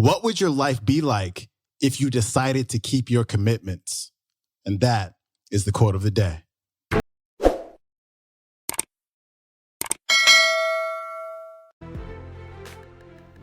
What would your life be like if you decided to keep your commitments? And that is the quote of the day.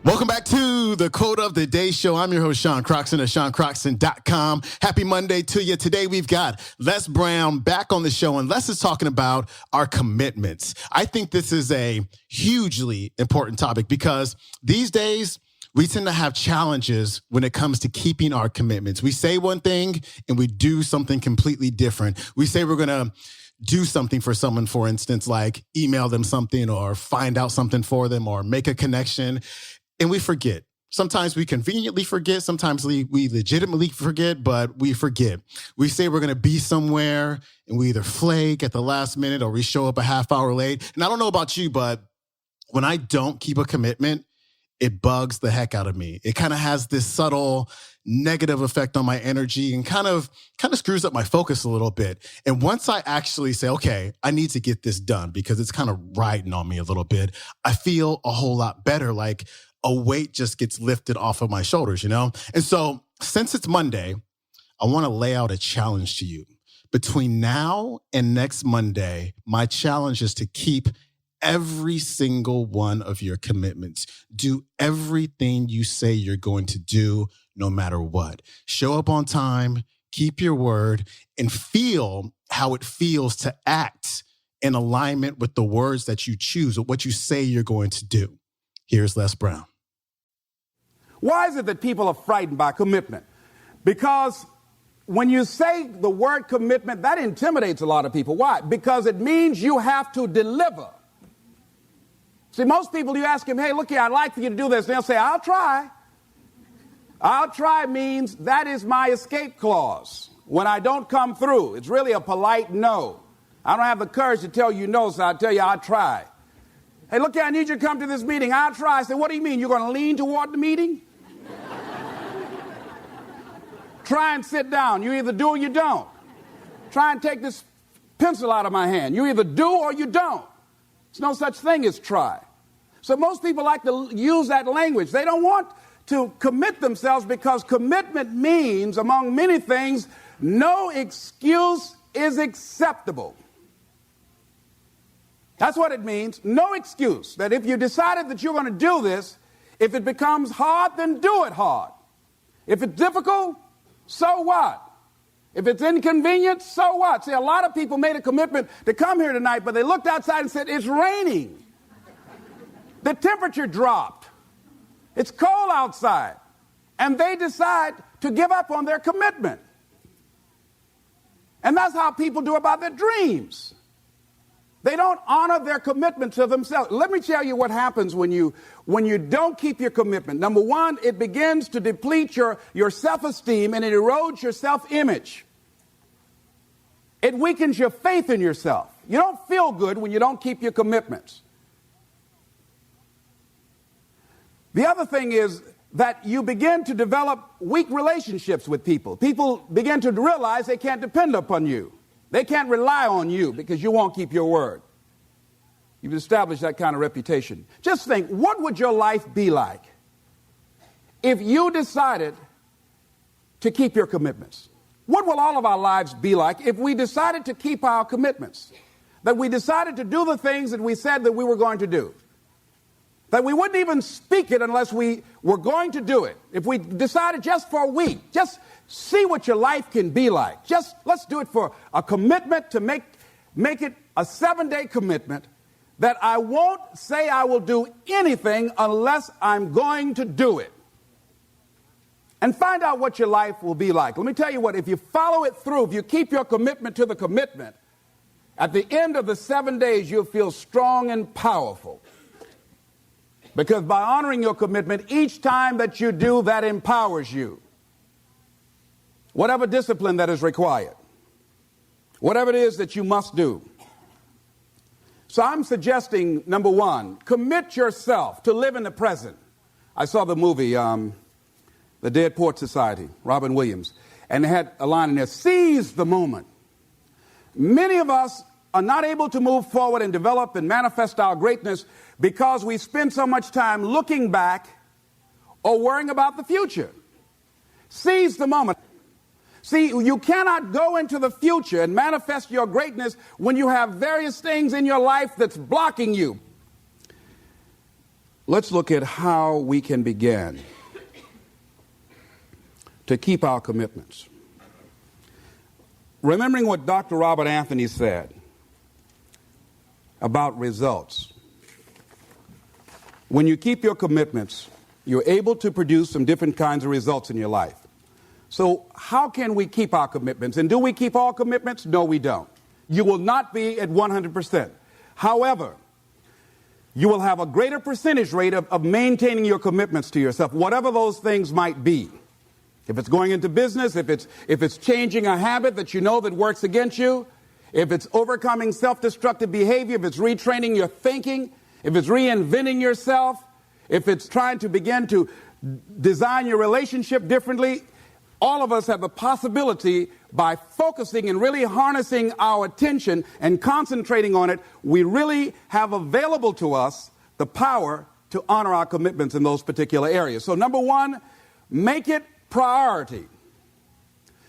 Welcome back to the Quote of the Day show. I'm your host, Sean Croxton of SeanCroxton.com. Happy Monday to you. Today we've got Les Brown back on the show, and Les is talking about our commitments. I think this is a hugely important topic because these days we tend to have challenges when it comes to keeping our commitments. We say one thing and we do something completely different. We say we're going to do something for someone, for instance, like email them something or find out something for them or make a connection. And we forget. Sometimes we conveniently forget. Sometimes we legitimately forget, but we forget. We say we're going to be somewhere and we either flake at the last minute or we show up a half hour late. And I don't know about you, but when I don't keep a commitment, it bugs the heck out of me. It kind of has this subtle negative effect on my energy and kind of screws up my focus a little bit. And once I actually say, okay, I need to get this done because it's kind of riding on me a little bit, I feel a whole lot better. Like a weight just gets lifted off of my shoulders, you know? And so since it's Monday, I want to lay out a challenge to you. Between now and next Monday, my challenge is to keep every single one of your commitments. Do everything you say you're going to do, no matter what. Show up on time, keep your word, and feel how it feels to act in alignment with the words that you choose or what you say you're going to do. Here's Les Brown. Why is it that people are frightened by commitment? Because when you say the word commitment, that intimidates a lot of people. Why? Because it means you have to deliver. See, most people, you ask them, hey, look here, I'd like for you to do this. And they'll say, I'll try. I'll try means that is my escape clause. When I don't come through, it's really a polite no. I don't have the courage to tell you no, so I'll tell you I'll try. Hey, look here, I need you to come to this meeting. I'll try. I say, what do you mean? You're going to lean toward the meeting? Try and sit down. You either do or you don't. Try and take this pencil out of my hand. You either do or you don't. There's no such thing as try. So most people like to use that language. They don't want to commit themselves because commitment means, among many things, no excuse is acceptable. That's what it means. No excuse. That if you decided that you're going to do this, if it becomes hard, then do it hard. If it's difficult, so what? If it's inconvenient, so what? See, a lot of people made a commitment to come here tonight, but they looked outside and said, it's raining. The temperature dropped. It's cold outside. And they decide to give up on their commitment. And that's how people do about their dreams. They don't honor their commitment to themselves. Let me tell you what happens when you don't keep your commitment. Number one, it begins to deplete your self-esteem and it erodes your self-image. It weakens your faith in yourself. You don't feel good when you don't keep your commitments. The other thing is that you begin to develop weak relationships with people. People begin to realize they can't depend upon you. They can't rely on you because you won't keep your word. You've established that kind of reputation. Just think, what would your life be like if you decided to keep your commitments? What will all of our lives be like if we decided to keep our commitments? That we decided to do the things that we said that we were going to do. That we wouldn't even speak it unless we were going to do it. If we decided just for a week, just see what your life can be like. Just let's do it for a commitment to make it a 7-day commitment that I won't say I will do anything unless I'm going to do it. And find out what your life will be like. Let me tell you what, if you follow it through, if you keep your commitment to the commitment, at the end of the 7 days, you'll feel strong and powerful. Because by honoring your commitment, each time that you do, that empowers you. Whatever discipline that is required. Whatever it is that you must do. So I'm suggesting, number one, commit yourself to live in the present. I saw the movie, The Dead Poets Society, Robin Williams, and they had a line in there, seize the moment. Many of us are not able to move forward and develop and manifest our greatness because we spend so much time looking back or worrying about the future. Seize the moment. See, you cannot go into the future and manifest your greatness when you have various things in your life that's blocking you. Let's look at how we can begin to keep our commitments. Remembering what Dr. Robert Anthony said about results. When you keep your commitments, you're able to produce some different kinds of results in your life. So how can we keep our commitments? And do we keep all commitments? No, we don't. You will not be at 100%. However, you will have a greater percentage rate of maintaining your commitments to yourself, whatever those things might be. If it's going into business, if it's changing a habit that you know that works against you, if it's overcoming self-destructive behavior, if it's retraining your thinking, if it's reinventing yourself, if it's trying to begin to design your relationship differently, all of us have the possibility, by focusing and really harnessing our attention and concentrating on it, we really have available to us the power to honor our commitments in those particular areas. So number one, make it priority.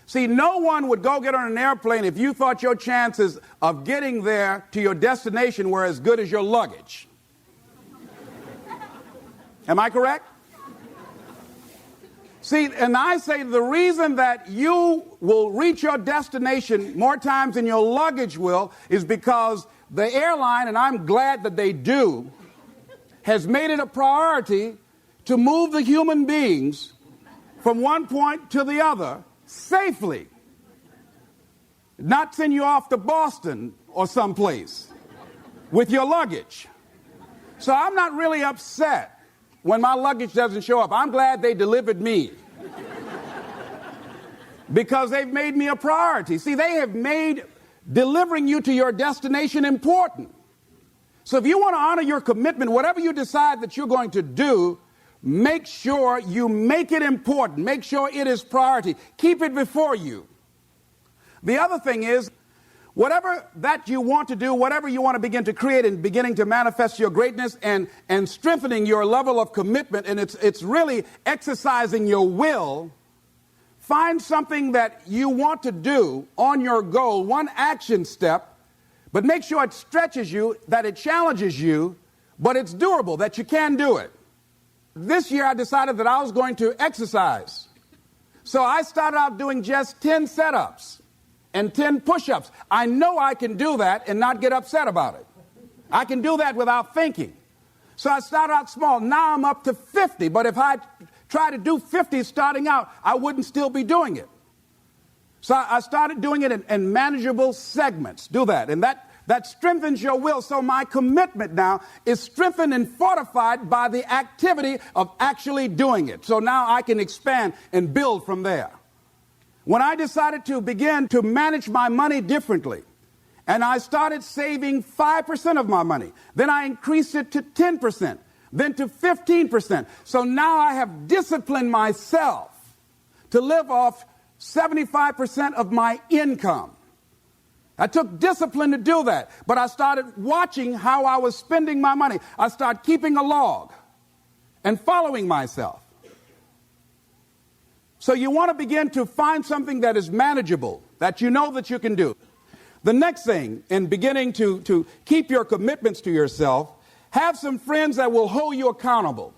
See, no one would go get on an airplane if you thought your chances of getting there to your destination were as good as your luggage. Am I correct? See, and I say the reason that you will reach your destination more times than your luggage will is because the airline, and I'm glad that they do, has made it a priority to move the human beings from one point to the other safely. Not send you off to Boston or someplace with your luggage. So I'm not really upset when my luggage doesn't show up. I'm glad they delivered me because they've made me a priority. See, they have made delivering you to your destination important. So if you want to honor your commitment, whatever you decide that you're going to do, make sure you make it important. Make sure it is priority. Keep it before you. The other thing is, whatever that you want to do, whatever you want to begin to create and beginning to manifest your greatness and strengthening your level of commitment, and it's really exercising your will, find something that you want to do on your goal, one action step, but make sure it stretches you, that it challenges you, but it's doable, that you can do it. This year I decided that I was going to exercise. So I started out doing just 10 setups and 10 push-ups. I know I can do that and not get upset about it. I can do that without thinking. So I started out small. Now I'm up to 50. But if I try to do 50 starting out, I wouldn't still be doing it. So I started doing it in manageable segments. Do that. And that strengthens your will. So my commitment now is strengthened and fortified by the activity of actually doing it. So now I can expand and build from there. When I decided to begin to manage my money differently, and I started saving 5% of my money, then I increased it to 10%, then to 15%. So now I have disciplined myself to live off 75% of my income. I took discipline to do that, but I started watching how I was spending my money. I started keeping a log and following myself. So you want to begin to find something that is manageable, that you know that you can do. The next thing, in beginning to keep your commitments to yourself, have some friends that will hold you accountable,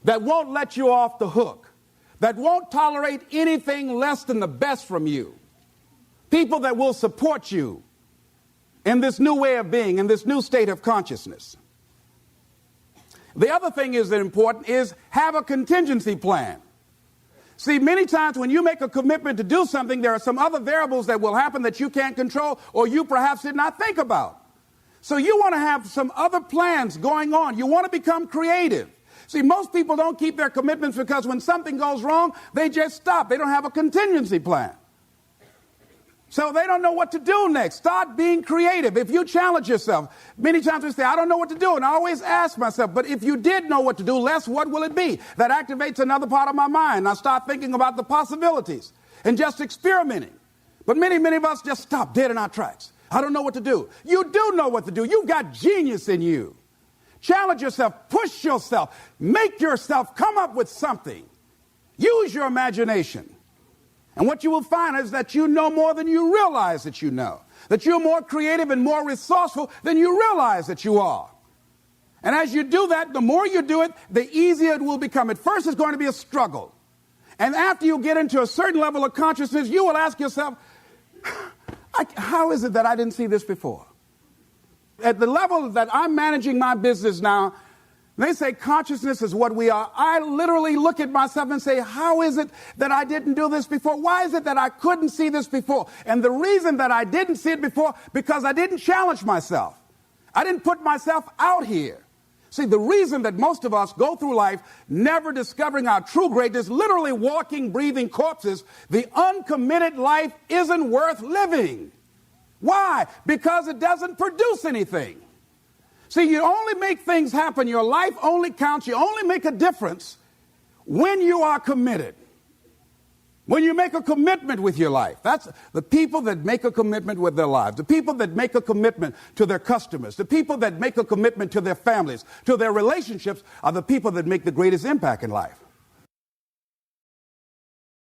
that won't let you off the hook, that won't tolerate anything less than the best from you. People that will support you in this new way of being, in this new state of consciousness. The other thing is that important is have a contingency plan. See, many times when you make a commitment to do something, there are some other variables that will happen that you can't control or you perhaps did not think about. So you want to have some other plans going on. You want to become creative. See, most people don't keep their commitments because when something goes wrong, they just stop. They don't have a contingency plan. So they don't know what to do next. Start being creative. If you challenge yourself, many times we say, I don't know what to do. And I always ask myself, but if you did know what to do, Les, what will it be? That activates another part of my mind. I start thinking about the possibilities and just experimenting. But many of us just stop dead in our tracks. I don't know what to do. You do know what to do. You've got genius in you. Challenge yourself, push yourself, make yourself come up with something. Use your imagination. And what you will find is that you know more than you realize that you know. That you're more creative and more resourceful than you realize that you are. And as you do that, the more you do it, the easier it will become. At first, it's going to be a struggle. And after you get into a certain level of consciousness, you will ask yourself, how is it that I didn't see this before? At the level that I'm managing my business now, they say consciousness is what we are. I literally look at myself and say, how is it that I didn't do this before? Why is it that I couldn't see this before? And the reason that I didn't see it before, because I didn't challenge myself. I didn't put myself out here. See, the reason that most of us go through life never discovering our true greatness, literally walking, breathing corpses, the uncommitted life isn't worth living. Why? Because it doesn't produce anything. See, you only make things happen. Your life only counts. You only make a difference when you are committed. When you make a commitment with your life. That's the people that make a commitment with their lives. The people that make a commitment to their customers. The people that make a commitment to their families, to their relationships, are the people that make the greatest impact in life.